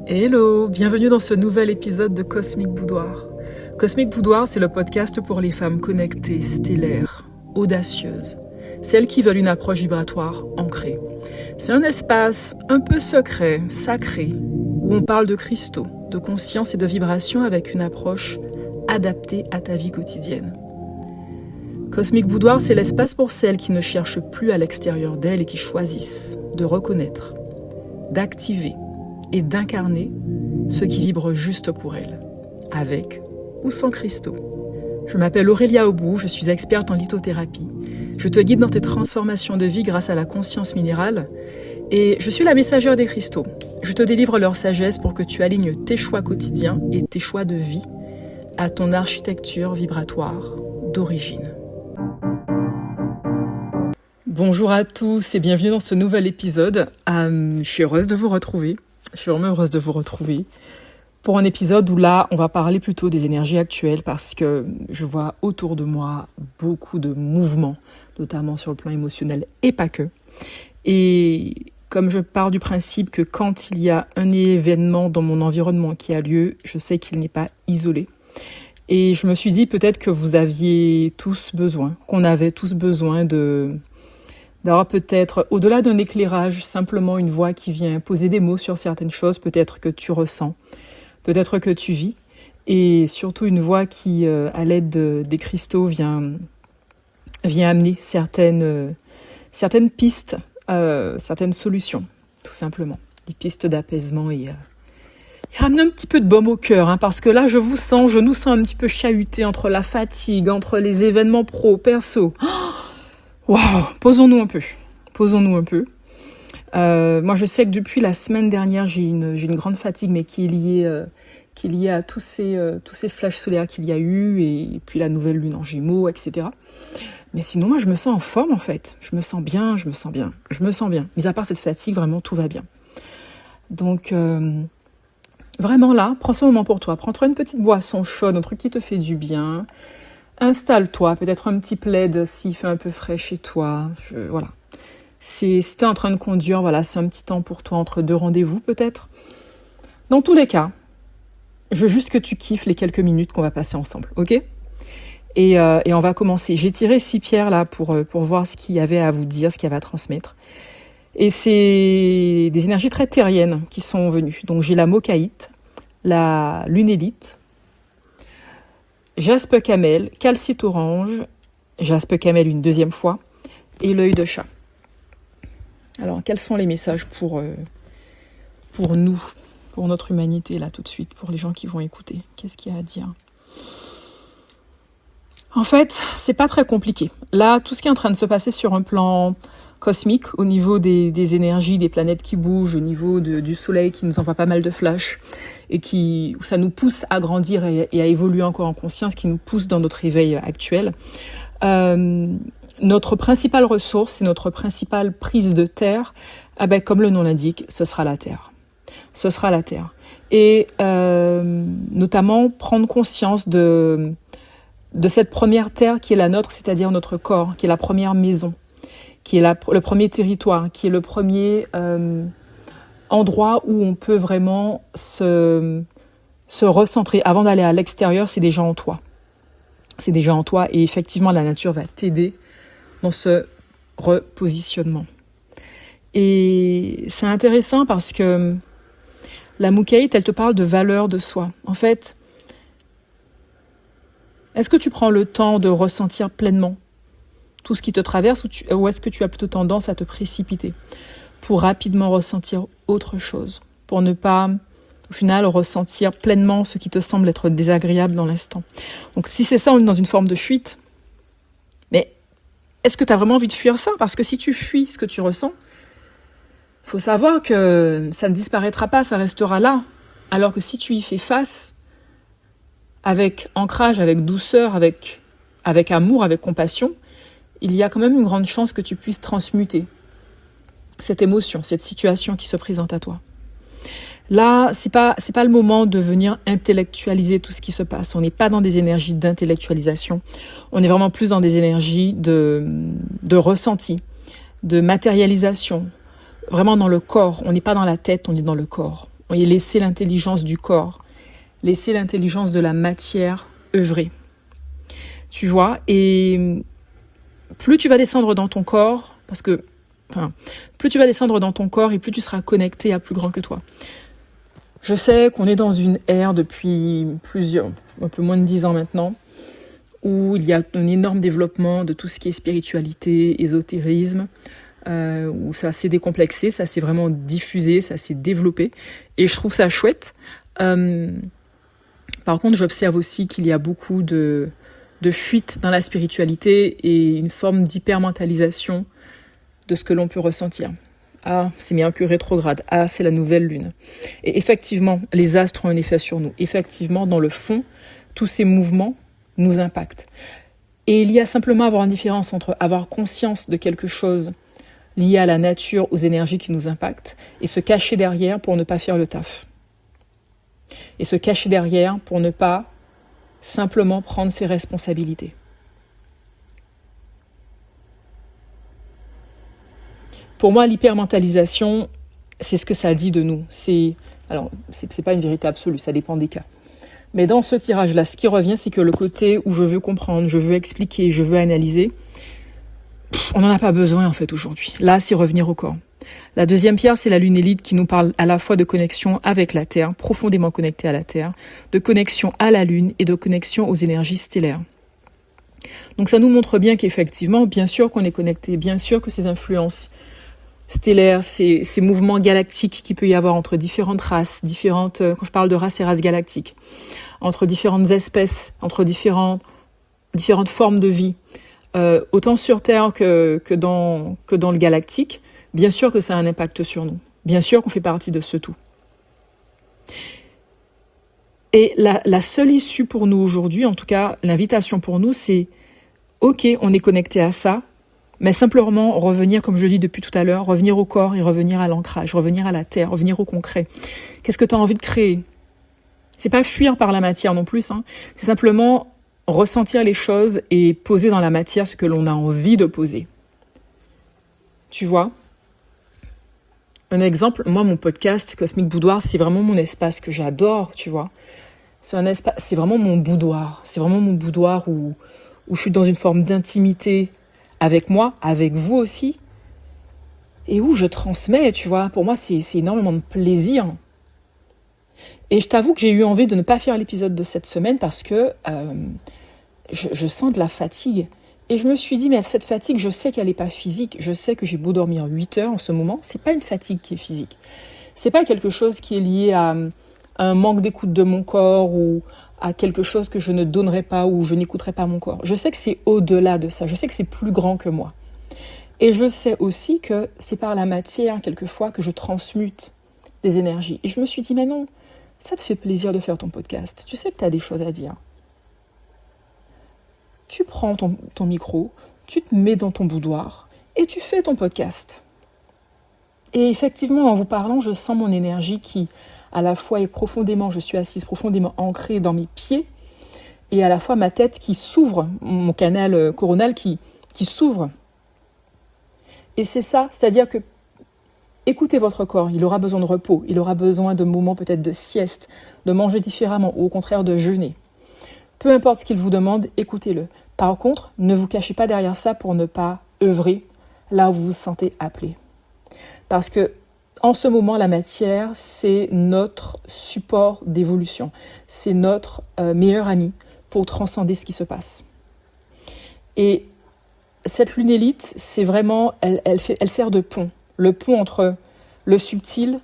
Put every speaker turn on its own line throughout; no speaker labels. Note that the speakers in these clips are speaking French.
Hello, bienvenue dans ce nouvel épisode de Cosmic Boudoir. Cosmic Boudoir, c'est le podcast pour les femmes connectées, stellaires, audacieuses, celles qui veulent une approche vibratoire ancrée. C'est un espace un peu secret, sacré, où on parle de cristaux, de conscience et de vibration avec une approche adaptée à ta vie quotidienne. Cosmic Boudoir, c'est l'espace pour celles qui ne cherchent plus à l'extérieur d'elles et qui choisissent de reconnaître, d'activer et d'incarner ce qui vibre juste pour elles, avec ou sans cristaux. Je m'appelle Aurélia Aubou, je suis experte en lithothérapie. Je te guide dans tes transformations de vie grâce à la conscience minérale et je suis la messagère des cristaux. Je te délivre leur sagesse pour que tu alignes tes choix quotidiens et tes choix de vie à ton architecture vibratoire d'origine. Bonjour à tous et bienvenue dans ce nouvel épisode. Je suis heureuse de vous retrouver. Je suis vraiment heureuse de vous retrouver pour un épisode où là, on va parler plutôt des énergies actuelles parce que je vois autour de moi beaucoup de mouvements, notamment sur le plan émotionnel et pas que. Et comme je pars du principe que quand il y a un événement dans mon environnement qui a lieu, je sais qu'il n'est pas isolé. Et je me suis dit peut-être que vous aviez tous besoin, qu'on avait tous besoin d'avoir peut-être, au-delà d'un éclairage, simplement une voix qui vient poser des mots sur certaines choses, peut-être que tu ressens, peut-être que tu vis, et surtout une voix qui, à l'aide des cristaux, vient amener certaines pistes, certaines solutions, tout simplement, des pistes d'apaisement et ramener un petit peu de baume au cœur, parce que là, je nous sens un petit peu chahutés entre la fatigue, entre les événements pro, perso. Waouh, posons-nous un peu. Moi, je sais que depuis la semaine dernière, j'ai une grande fatigue, mais qui est liée à tous ces flashs solaires qu'il y a eu, et puis la nouvelle lune en Gémeaux, etc. Mais sinon, moi, je me sens en forme, en fait. Je me sens bien. Mis à part cette fatigue, vraiment, tout va bien. Donc, vraiment là, prends ce moment pour toi. Prends-toi une petite boisson chaude, un truc qui te fait du bien. Installe-toi, peut-être un petit plaid s'il fait un peu frais chez toi. Voilà. Si t'es en train de conduire, voilà, c'est un petit temps pour toi entre deux rendez-vous peut-être. Dans tous les cas, je veux juste que tu kiffes les quelques minutes qu'on va passer ensemble, ok ? Et on va commencer. J'ai tiré 6 pierres là pour voir ce qu'il y avait à vous dire, ce qu'il y avait à transmettre. Et c'est des énergies très terriennes qui sont venues. Donc j'ai la mocaïte, la lunélite, jaspe camel, calcite orange, jaspe camel une deuxième fois, et l'œil de chat. Alors, quels sont les messages pour nous, pour notre humanité, là, tout de suite, pour les gens qui vont écouter ? Qu'est-ce qu'il y a à dire ? En fait, c'est pas très compliqué. Là, tout ce qui est en train de se passer sur un plan cosmique, au niveau des énergies, des planètes qui bougent, au niveau du soleil qui nous envoie pas mal de flashs, et où ça nous pousse à grandir et à évoluer encore en conscience, qui nous pousse dans notre éveil actuel. Notre principale ressource et notre principale prise de terre, comme le nom l'indique, ce sera la terre. Ce sera la terre. Et notamment prendre conscience de cette première terre qui est la nôtre, c'est-à-dire notre corps, qui est la première maison, qui est le premier territoire, qui est le premier endroit où on peut vraiment se recentrer. Avant d'aller à l'extérieur, c'est déjà en toi. C'est déjà en toi et effectivement, la nature va t'aider dans ce repositionnement. Et c'est intéressant parce que la Moukaït, elle te parle de valeur de soi. En fait, est-ce que tu prends le temps de ressentir pleinement tout ce qui te traverse ou est-ce que tu as plutôt tendance à te précipiter pour rapidement ressentir autre chose, pour ne pas, au final, ressentir pleinement ce qui te semble être désagréable dans l'instant. Donc si c'est ça, on est dans une forme de fuite. Mais est-ce que tu as vraiment envie de fuir ça ? Parce que si tu fuis ce que tu ressens, il faut savoir que ça ne disparaîtra pas, ça restera là. Alors que si tu y fais face, avec ancrage, avec douceur, avec amour, avec compassion, il y a quand même une grande chance que tu puisses transmuter cette émotion, cette situation qui se présente à toi. Là, c'est pas le moment de venir intellectualiser tout ce qui se passe. On n'est pas dans des énergies d'intellectualisation. On est vraiment plus dans des énergies de ressenti, de matérialisation. Vraiment dans le corps. On n'est pas dans la tête, on est dans le corps. et laisser l'intelligence du corps, laisser l'intelligence de la matière œuvrer. Tu vois, et plus tu vas descendre dans ton corps, plus tu vas descendre dans ton corps et plus tu seras connecté à plus grand que toi. Je sais qu'on est dans une ère depuis un peu moins de 10 ans maintenant, où il y a un énorme développement de tout ce qui est spiritualité, ésotérisme, où ça s'est décomplexé, ça s'est vraiment diffusé, ça s'est développé, et je trouve ça chouette. Par contre, j'observe aussi qu'il y a beaucoup de fuite dans la spiritualité et une forme d'hypermentalisation de ce que l'on peut ressentir. Ah, c'est Mercure rétrograde. Ah, c'est la nouvelle lune. Et effectivement, les astres ont un effet sur nous. Effectivement, dans le fond, tous ces mouvements nous impactent. Et il y a simplement à avoir une différence entre avoir conscience de quelque chose lié à la nature, aux énergies qui nous impactent, et se cacher derrière pour ne pas faire le taf. Et se cacher derrière pour ne pas simplement prendre ses responsabilités. Pour moi, l'hypermentalisation, c'est ce que ça dit de nous. C'est pas une vérité absolue, ça dépend des cas. Mais dans ce tirage-là, ce qui revient, c'est que le côté où je veux comprendre, je veux expliquer, je veux analyser, on n'en a pas besoin en fait aujourd'hui. Là, c'est revenir au corps. La deuxième pierre, c'est la lune élite qui nous parle à la fois de connexion avec la Terre, profondément connectée à la Terre, de connexion à la Lune et de connexion aux énergies stellaires. Donc ça nous montre bien qu'effectivement, bien sûr qu'on est connecté, bien sûr que ces influences stellaires, ces mouvements galactiques qu'il peut y avoir entre différentes races, quand je parle de races et races galactiques, entre différentes espèces, entre différentes formes de vie, autant sur Terre que dans le galactique, bien sûr que ça a un impact sur nous. Bien sûr qu'on fait partie de ce tout. Et la seule issue pour nous aujourd'hui, en tout cas l'invitation pour nous, c'est ok, on est connecté à ça, mais simplement revenir, comme je dis depuis tout à l'heure, revenir au corps et revenir à l'ancrage, revenir à la terre, revenir au concret. Qu'est-ce que tu as envie de créer ? C'est pas fuir par la matière non plus, c'est simplement ressentir les choses et poser dans la matière ce que l'on a envie de poser. Tu vois ? Un exemple, moi mon podcast Cosmic Boudoir, c'est vraiment mon espace que j'adore, tu vois. C'est vraiment mon boudoir. C'est vraiment mon boudoir où je suis dans une forme d'intimité avec moi, avec vous aussi, et où je transmets, tu vois. Pour moi, c'est énormément de plaisir. Et je t'avoue que j'ai eu envie de ne pas faire l'épisode de cette semaine parce que je sens de la fatigue. Et je me suis dit, mais cette fatigue, je sais qu'elle n'est pas physique. Je sais que j'ai beau dormir 8 heures en ce moment. C'est pas une fatigue qui est physique. C'est pas quelque chose qui est lié à un manque d'écoute de mon corps ou à quelque chose que je ne donnerai pas ou je n'écouterai pas mon corps. Je sais que c'est au-delà de ça. Je sais que c'est plus grand que moi. Et je sais aussi que c'est par la matière, quelquefois, que je transmute des énergies. Et je me suis dit, mais non, ça te fait plaisir de faire ton podcast. Tu sais que tu as des choses à dire. Tu prends ton micro, tu te mets dans ton boudoir et tu fais ton podcast. Et effectivement, en vous parlant, je sens mon énergie qui, à la fois, je suis assise profondément ancrée dans mes pieds, et à la fois ma tête qui s'ouvre, mon canal coronal qui s'ouvre. Et c'est ça, c'est-à-dire que écoutez votre corps, il aura besoin de repos, il aura besoin de moments peut-être de sieste, de manger différemment, ou au contraire de jeûner. Peu importe ce qu'il vous demande, écoutez-le. Par contre, ne vous cachez pas derrière ça pour ne pas œuvrer là où vous vous sentez appelé. Parce que, en ce moment, la matière, c'est notre support d'évolution. C'est notre meilleur ami pour transcender ce qui se passe. Et cette lune élite, c'est vraiment, elle sert de pont. Le pont entre le subtil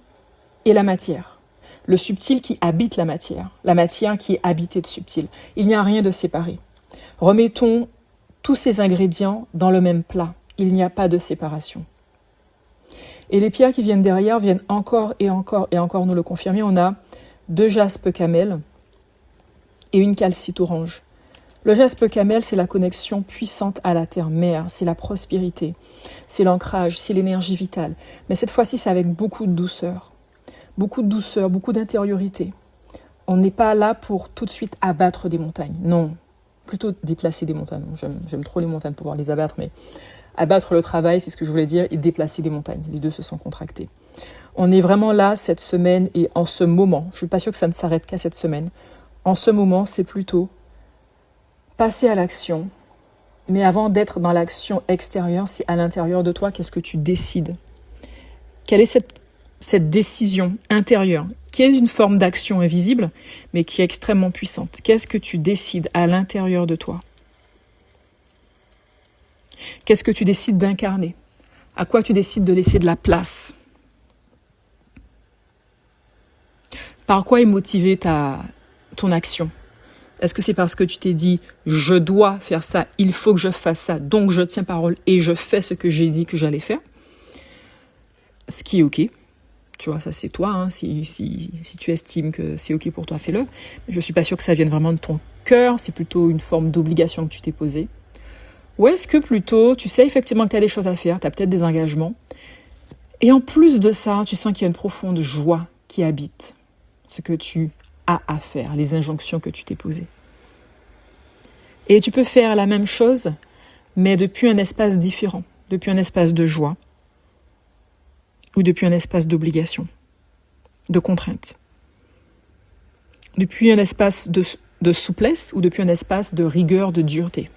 et la matière. Le subtil qui habite la matière qui est habitée de subtil. Il n'y a rien de séparé. Remettons tous ces ingrédients dans le même plat. Il n'y a pas de séparation. Et les pierres qui viennent derrière viennent encore et encore et encore nous le confirmer. On a 2 jaspes camel et une calcite orange. Le jaspe camel, c'est la connexion puissante à la terre-mère, c'est la prospérité, c'est l'ancrage, c'est l'énergie vitale. Mais cette fois-ci, c'est avec beaucoup de douceur, beaucoup d'intériorité. On n'est pas là pour tout de suite abattre des montagnes, non, plutôt déplacer des montagnes. J'aime trop les montagnes pour pouvoir les abattre, mais abattre le travail, c'est ce que je voulais dire, et déplacer des montagnes. Les deux se sont contractés. On est vraiment là cette semaine et en ce moment. Je ne suis pas sûre que ça ne s'arrête qu'à cette semaine. En ce moment, c'est plutôt passer à l'action. Mais avant d'être dans l'action extérieure, c'est à l'intérieur de toi, qu'est-ce que tu décides? Quelle est cette décision intérieure qui est une forme d'action invisible, mais qui est extrêmement puissante? Qu'est-ce que tu décides à l'intérieur de toi? Qu'est-ce que tu décides d'incarner? À quoi tu décides de laisser de la place? Par quoi est motivée ton action? Est-ce que c'est parce que tu t'es dit « je dois faire ça, il faut que je fasse ça, donc je tiens parole et je fais ce que j'ai dit que j'allais faire ?» Ce qui est OK. Tu vois, ça c'est toi. Hein. Si tu estimes que c'est OK pour toi, fais-le. Je ne suis pas sûre que ça vienne vraiment de ton cœur. C'est plutôt une forme d'obligation que tu t'es posée. Ou est-ce que plutôt, tu sais effectivement que tu as des choses à faire, tu as peut-être des engagements. Et en plus de ça, tu sens qu'il y a une profonde joie qui habite ce que tu as à faire, les injonctions que tu t'es posées. Et tu peux faire la même chose, mais depuis un espace différent, depuis un espace de joie ou depuis un espace d'obligation, de contrainte. Depuis un espace de souplesse ou depuis un espace de rigueur, de dureté.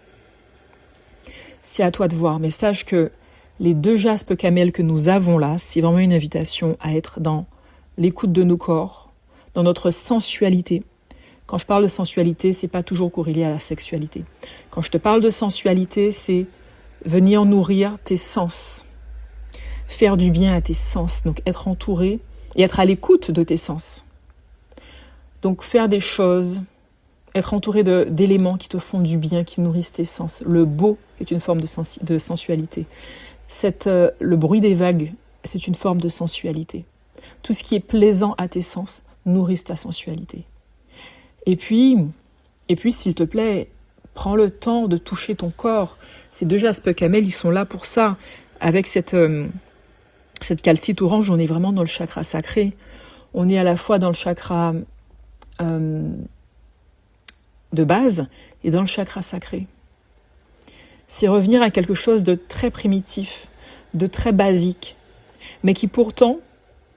C'est à toi de voir, mais sache que les deux jaspes camels que nous avons là, c'est vraiment une invitation à être dans l'écoute de nos corps, dans notre sensualité. Quand je parle de sensualité, c'est pas toujours corrélé à la sexualité. Quand je te parle de sensualité, c'est venir nourrir tes sens, faire du bien à tes sens, donc être entouré et être à l'écoute de tes sens. Donc faire des choses, être entouré d'éléments qui te font du bien, qui nourrissent tes sens. Le beau est une forme de sensualité. Le bruit des vagues, c'est une forme de sensualité. Tout ce qui est plaisant à tes sens nourrit ta sensualité. Et puis, s'il te plaît, prends le temps de toucher ton corps. Ces deux jaspes camels, ils sont là pour ça. Avec cette calcite orange, on est vraiment dans le chakra sacré. On est à la fois dans le chakra de base et dans le chakra sacré. C'est revenir à quelque chose de très primitif, de très basique, mais qui pourtant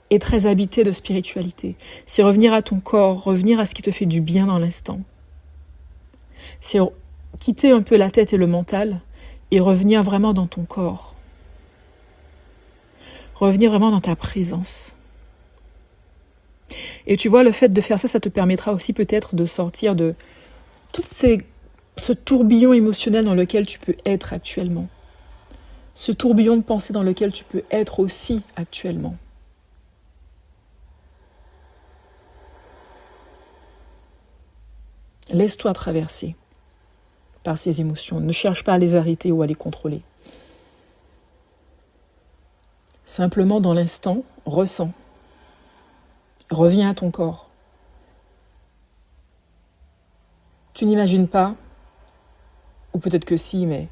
est très habité de spiritualité. C'est revenir à ton corps, revenir à ce qui te fait du bien dans l'instant. C'est quitter un peu la tête et le mental et revenir vraiment dans ton corps. Revenir vraiment dans ta présence. Et tu vois, le fait de faire ça, ça te permettra aussi peut-être de sortir de ce tourbillon émotionnel dans lequel tu peux être actuellement. Ce tourbillon de pensée dans lequel tu peux être aussi actuellement. Laisse-toi traverser par ces émotions. Ne cherche pas à les arrêter ou à les contrôler. Simplement, dans l'instant, ressens. Reviens à ton corps. Tu n'imagines pas, ou peut-être que si, mais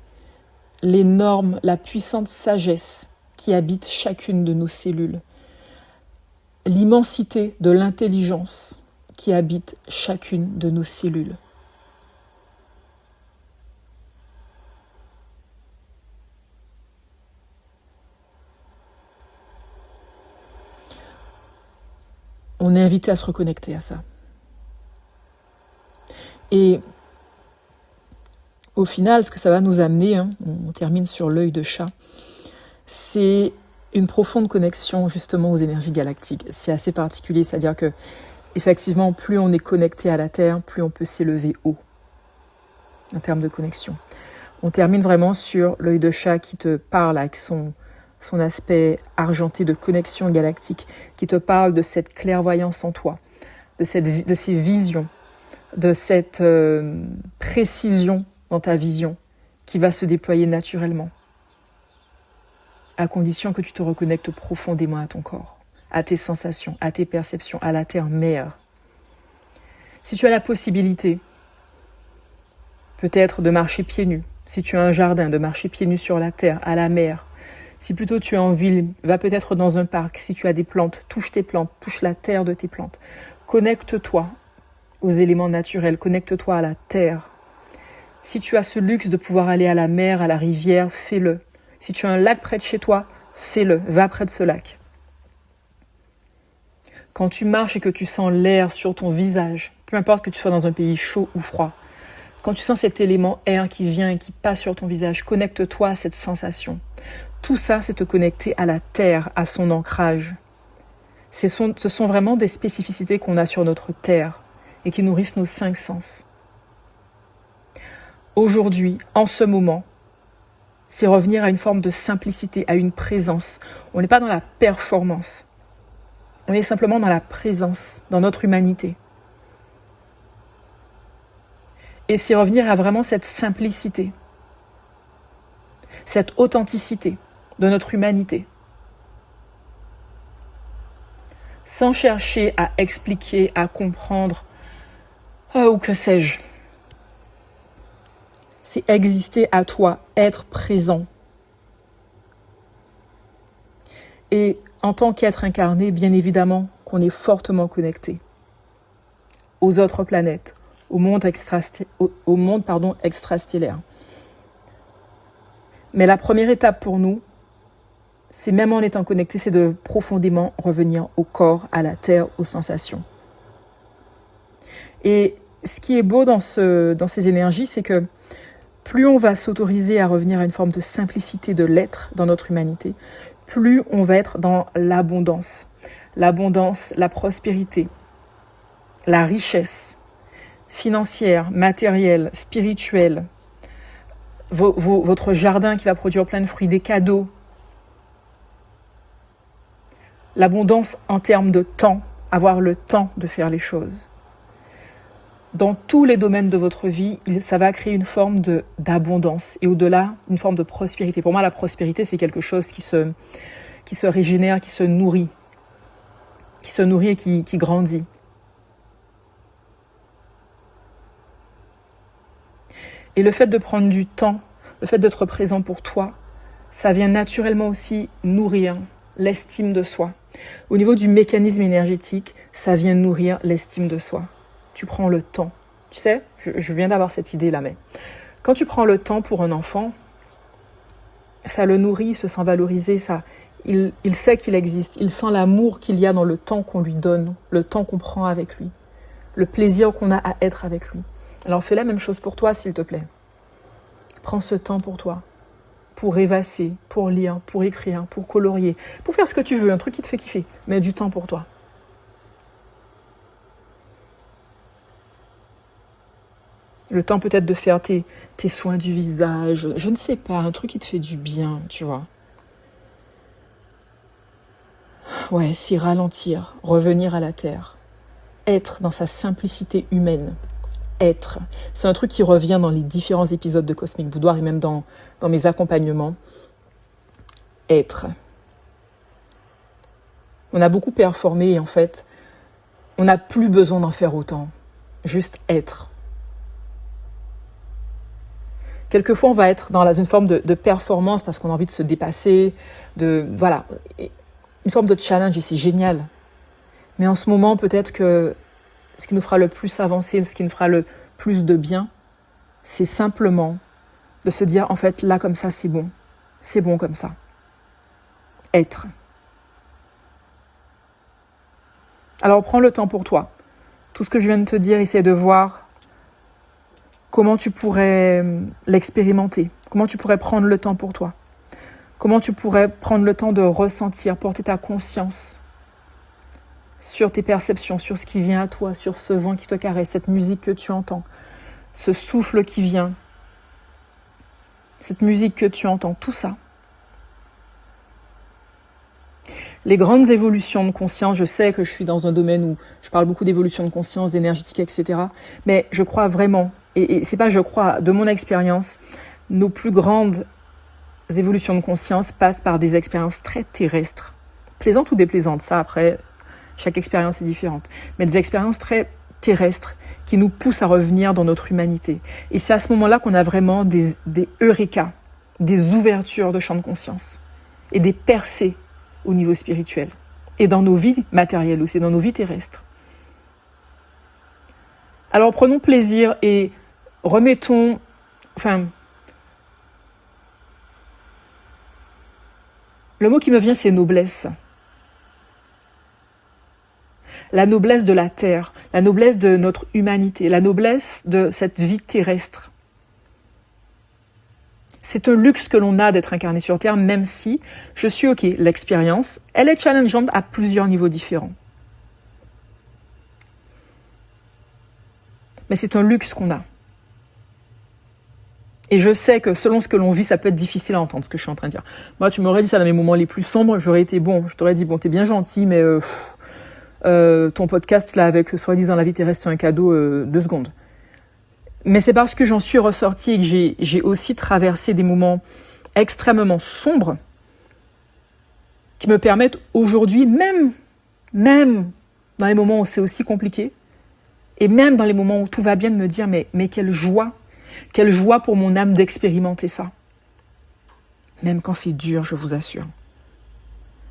l'énorme, la puissante sagesse qui habite chacune de nos cellules. L'immensité de l'intelligence qui habite chacune de nos cellules. On est invité à se reconnecter à ça. Et au final, ce que ça va nous amener, on termine sur l'œil de chat, c'est une profonde connexion justement aux énergies galactiques. C'est assez particulier, c'est-à-dire que effectivement, plus on est connecté à la Terre, plus on peut s'élever haut en termes de connexion. On termine vraiment sur l'œil de chat qui te parle avec son aspect argenté de connexion galactique, qui te parle de cette clairvoyance en toi, de ces visions, de cette précision dans ta vision qui va se déployer naturellement, à condition que tu te reconnectes profondément à ton corps, à tes sensations, à tes perceptions, à la terre-mère. Si tu as la possibilité, peut-être de marcher pieds nus, si tu as un jardin, de marcher pieds nus sur la terre, à la mer. Si plutôt tu es en ville, va peut-être dans un parc. Si tu as des plantes, touche tes plantes, touche la terre de tes plantes. Connecte-toi aux éléments naturels, connecte-toi à la terre. Si tu as ce luxe de pouvoir aller à la mer, à la rivière, fais-le. Si tu as un lac près de chez toi, fais-le, va près de ce lac. Quand tu marches et que tu sens l'air sur ton visage, peu importe que tu sois dans un pays chaud ou froid, quand tu sens cet élément air qui vient et qui passe sur ton visage, connecte-toi à cette sensation. Tout ça, c'est te connecter à la terre, à son ancrage. Ce sont vraiment des spécificités qu'on a sur notre terre et qui nourrissent nos 5 sens. Aujourd'hui, en ce moment, c'est revenir à une forme de simplicité, à une présence. On n'est pas dans la performance. On est simplement dans la présence, dans notre humanité. Et c'est revenir à vraiment cette simplicité, cette authenticité de notre humanité. Sans chercher à expliquer, à comprendre, ou que sais-je. C'est exister à toi, être présent. Et en tant qu'être incarné, bien évidemment qu'on est fortement connecté aux autres planètes, au monde extrastellaire. Mais la première étape pour nous, c'est même en étant connecté, c'est de profondément revenir au corps, à la terre, aux sensations. Et ce qui est beau dans ces énergies, c'est que plus on va s'autoriser à revenir à une forme de simplicité de l'être dans notre humanité, plus on va être dans l'abondance. L'abondance, la prospérité, la richesse financière, matérielle, spirituelle, votre jardin qui va produire plein de fruits, des cadeaux. L'abondance en termes de temps, avoir le temps de faire les choses. Dans tous les domaines de votre vie, ça va créer une forme d'abondance et au-delà, une forme de prospérité. Pour moi, la prospérité, c'est quelque chose qui se régénère, qui se nourrit et qui grandit. Et le fait de prendre du temps, le fait d'être présent pour toi, ça vient naturellement aussi nourrir l'estime de soi. Au niveau du mécanisme énergétique, ça vient nourrir l'estime de soi. Tu prends le temps. Tu sais, je viens d'avoir cette idée-là, mais quand tu prends le temps pour un enfant, ça le nourrit, il se sent valorisé, il sait qu'il existe, il sent l'amour qu'il y a dans le temps qu'on lui donne, le temps qu'on prend avec lui, le plaisir qu'on a à être avec lui. Alors fais la même chose pour toi, s'il te plaît. Prends ce temps pour toi, pour rêvasser, pour lire, pour écrire, pour colorier, pour faire ce que tu veux, un truc qui te fait kiffer, mais du temps pour toi. Le temps peut-être de faire tes soins du visage, je ne sais pas, un truc qui te fait du bien, tu vois. Ouais, s'y ralentir, revenir à la terre, être dans sa simplicité humaine, être. C'est un truc qui revient dans les différents épisodes de Cosmic Boudoir et même dans mes accompagnements. Être. On a beaucoup performé et en fait, on n'a plus besoin d'en faire autant. Juste être. Quelquefois, on va être dans une forme de performance parce qu'on a envie de se dépasser, voilà, une forme de challenge et c'est génial. Mais en ce moment, peut-être que ce qui nous fera le plus avancer, ce qui nous fera le plus de bien, c'est simplement de se dire, en fait, là, comme ça, c'est bon comme ça. Être. Alors, prends le temps pour toi. Tout ce que je viens de te dire, essaie de voir comment tu pourrais l'expérimenter, comment tu pourrais prendre le temps pour toi, comment tu pourrais prendre le temps de ressentir, porter ta conscience sur tes perceptions, sur ce qui vient à toi, sur ce vent qui te caresse, cette musique que tu entends, ce souffle qui vient, cette musique que tu entends, tout ça. Les grandes évolutions de conscience, je sais que je suis dans un domaine où je parle beaucoup d'évolution de conscience, d'énergétique, etc. Mais je crois vraiment, et c'est pas je crois, de mon expérience, nos plus grandes évolutions de conscience passent par des expériences très terrestres. Plaisantes ou déplaisantes, ça après, chaque expérience est différente. Mais des expériences très terrestres qui nous poussent à revenir dans notre humanité. Et c'est à ce moment-là qu'on a vraiment des eureka, des ouvertures de champ de conscience et des percées au niveau spirituel et dans nos vies matérielles aussi, dans nos vies terrestres. Alors prenons plaisir et remettons, le mot qui me vient c'est noblesse. la noblesse de la terre, la noblesse de notre humanité, la noblesse de cette vie terrestre. C'est un luxe que l'on a d'être incarné sur Terre, même si, je suis OK, l'expérience, elle est challengeante à plusieurs niveaux différents. Mais c'est un luxe qu'on a. Et je sais que selon ce que l'on vit, ça peut être difficile à entendre, ce que je suis en train de dire. Moi, tu m'aurais dit ça dans mes moments les plus sombres, j'aurais été bon. Je t'aurais dit, bon, t'es bien gentil, mais ton podcast, là, avec soi-disant la vie terrestre, c'est un cadeau, 2 secondes. Mais c'est parce que j'en suis ressortie et que j'ai aussi traversé des moments extrêmement sombres qui me permettent aujourd'hui, même dans les moments où c'est aussi compliqué, et même dans les moments où tout va bien, de me dire mais quelle joie pour mon âme d'expérimenter ça. Même quand c'est dur, je vous assure.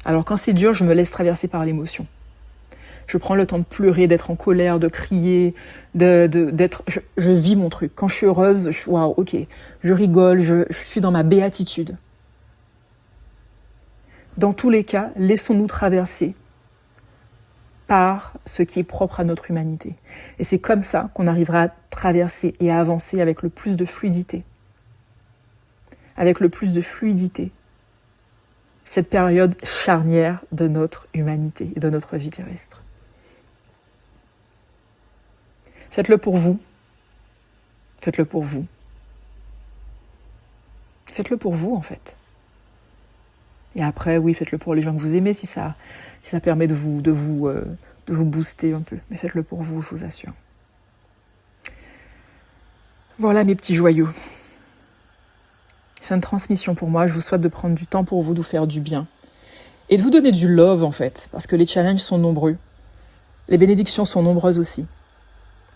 Alors quand c'est dur, je me laisse traverser par l'émotion. Je prends le temps de pleurer, d'être en colère, de crier, d'être. Je vis mon truc. Quand je suis heureuse, waouh, ok, je rigole, je suis dans ma béatitude. Dans tous les cas, laissons-nous traverser par ce qui est propre à notre humanité. Et c'est comme ça qu'on arrivera à traverser et à avancer avec le plus de fluidité. Avec le plus de fluidité. Cette période charnière de notre humanité et de notre vie terrestre. Faites-le pour vous. Faites-le pour vous. Faites-le pour vous, en fait. Et après, oui, faites-le pour les gens que vous aimez, si ça permet de vous booster un peu. Mais faites-le pour vous, je vous assure. Voilà mes petits joyaux. C'est une transmission pour moi. Je vous souhaite de prendre du temps pour vous, de vous faire du bien. Et de vous donner du love, en fait. Parce que les challenges sont nombreux. Les bénédictions sont nombreuses aussi.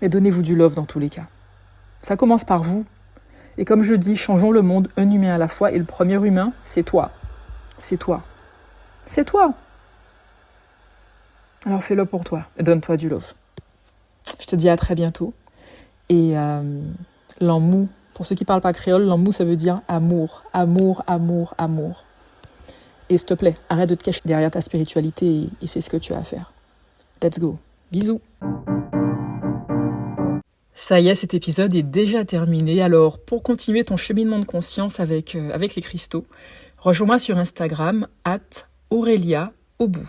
Mais donnez-vous du love dans tous les cas. Ça commence par vous. Et comme je dis, changeons le monde un humain à la fois. Et le premier humain, c'est toi. C'est toi. C'est toi. Alors fais-le pour toi. Et donne-toi du love. Je te dis à très bientôt. Et l'amour, pour ceux qui ne parlent pas créole, l'amour, ça veut dire amour. Amour, amour, amour. Et s'il te plaît, arrête de te cacher derrière ta spiritualité et fais ce que tu as à faire. Let's go. Bisous. Ça y est, cet épisode est déjà terminé. Alors, pour continuer ton cheminement de conscience avec les cristaux, rejoins-moi sur Instagram, @AureliaAubout.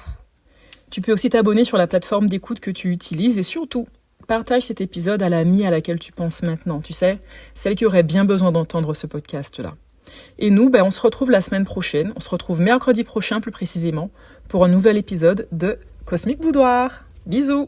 Tu peux aussi t'abonner sur la plateforme d'écoute que tu utilises et surtout, partage cet épisode à l'amie à laquelle tu penses maintenant. Tu sais, celle qui aurait bien besoin d'entendre ce podcast-là. Et nous, on se retrouve la semaine prochaine. On se retrouve mercredi prochain, plus précisément, pour un nouvel épisode de Cosmique Boudoir. Bisous!